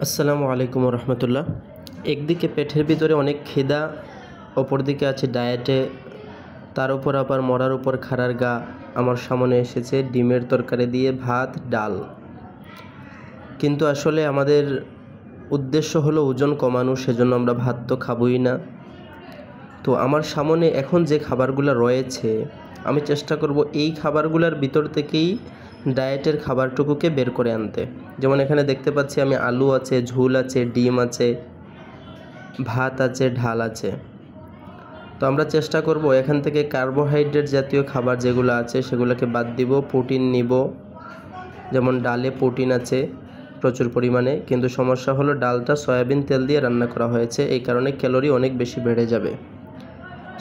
আসসালামু আলাইকুম রহমতুল্লাহ। একদিকে পেটের ভিতরে অনেক খিদা, অপরদিকে আছে ডায়েটে, তার উপর আবার মরার উপর খাড়ার গা। আমার সামনে এসেছে ডিমের তরকারি দিয়ে ভাত ডাল। কিন্তু আসলে আমাদের উদ্দেশ্য হলো ওজন কমানো, সেজন্য আমরা ভাত তো খাবই না। তো আমার সামনে এখন যে খাবারগুলো রয়েছে, আমি চেষ্টা করব এই খাবারগুলোর ভিতর থেকেই ডায়েটের খাবারটুকুকে বের করে আনতে। যেমন এখানে দেখতে পাচ্ছি আমি আলু আছে, ঝোল আছে, ডিম আছে, ভাত আছে, ঢাল আছে। তো আমরা চেষ্টা করব এখান থেকে কার্বোহাইড্রেট জাতীয় খাবার যেগুলো আছে সেগুলোকে বাদ দিব, প্রোটিন নিব। যেমন ডালে প্রোটিন আছে প্রচুর পরিমাণে, কিন্তু সমস্যা হলো ডালটা সয়াবিন তেল দিয়ে রান্না করা হয়েছে, এই কারণে ক্যালোরি অনেক বেশি বেড়ে যাবে।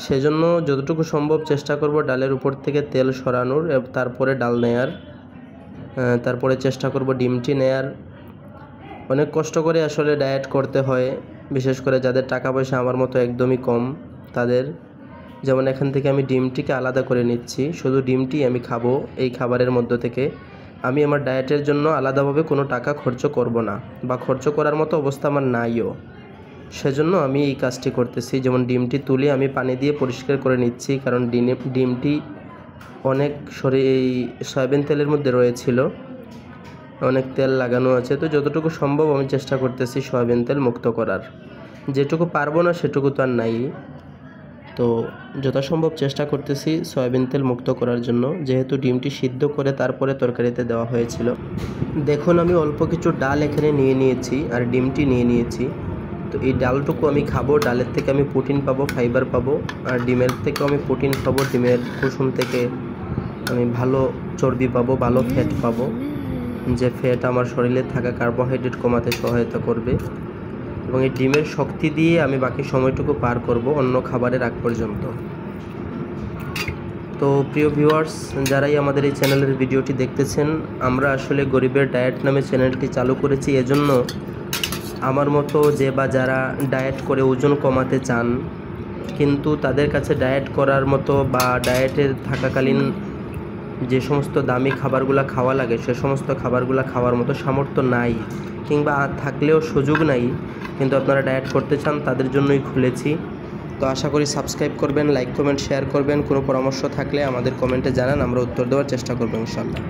সেজন্য যতটুকু সম্ভব চেষ্টা করব ডালের উপর থেকে তেল সরানোর, তারপরে ডাল নেয়ার, তারপরে চেষ্টা করব ডিমটি নেয়ার। অনেক কষ্ট করে আসলে ডায়েট করতে হয়, বিশেষ করে যাদের টাকা পয়সা আমার মতো একদমই কম তাদের। যেমন এখান থেকে আমি ডিমটিকে আলাদা করে নিচ্ছি, শুধু ডিমটি আমি খাবো এই খাবারের মধ্য থেকে। আমি আমার ডায়েটের জন্য আলাদাভাবে কোনো টাকা খরচ করব না, বা খরচ করার মতো অবস্থা আমার নাইও, সেজন্য আমি এই কাজটি করতেছি। যেমন ডিমটি তুলে আমি পানি দিয়ে পরিষ্কার করে নিচ্ছি, কারণ ডিমটি অনেক এই সয়াবিন তেলের মধ্যে রয়েছিল, অনেক তেল লাগানো আছে। তো যতটুকু সম্ভব আমি চেষ্টা করতেছি সয়াবিন তেল মুক্ত করার। যেটুকু পারবো না সেটুকু তো আর নাই, তো যথাসম্ভব চেষ্টা করতেছি সয়াবিন তেল মুক্ত করার জন্য, যেহেতু ডিমটি সিদ্ধ করে তারপরে তরকারিতে দেওয়া হয়েছিল। দেখুন আমি অল্প কিছু ডাল এখানে নিয়ে নিয়েছি আর ডিমটি নিয়ে নিয়েছি। তো এই ডালটুকু আমি খাবো, ডালের থেকে আমি প্রোটিন পাবো, ফাইবার পাবো, আর ডিমের থেকেও আমি প্রোটিন পাবো। ডিমের কুসুম থেকে আমি ভালো চর্বি পাবো, ভালো ফ্যাট পাবো, যে ফ্যাট আমার শরীরে থাকা কার্বোহাইড্রেট কমাতে সহায়তা করবে। এবং এই ডিমের শক্তি দিয়ে আমি বাকি সময়টুকু পার করব অন্য খাবারের আগ পর্যন্ত। তো প্রিয় ভিউয়ার্স, যারাই আমাদের এই চ্যানেলের ভিডিওটি দেখতেছেন, আমরা আসলে গরিবের ডায়েট নামে চ্যানেলটি চালু করেছি এজন্য আমার মতো যারা ডায়েট করে ওজন কমাতে চান, কিন্তু তাদের কাছে ডায়েট করার মতো বা ডায়েটে থাকাকালীন যে সমস্ত দামি খাবারগুলো খাওয়া লাগে সে সমস্ত খাবারগুলো খাওয়ার মতো সামর্থ্য নাই, কিংবা থাকলেও সুযোগ নাই, কিন্তু আপনারা ডায়েট করতে চান, তাদের জন্যই খুলেছি। তো আশা করি সাবস্ক্রাইব করবেন, লাইক কমেন্ট শেয়ার করবেন। কোনো পরামর্শ থাকলে আমাদের কমেন্টে জানান, আমরা উত্তর দেওয়ার চেষ্টা করব ইনশাআল্লাহ।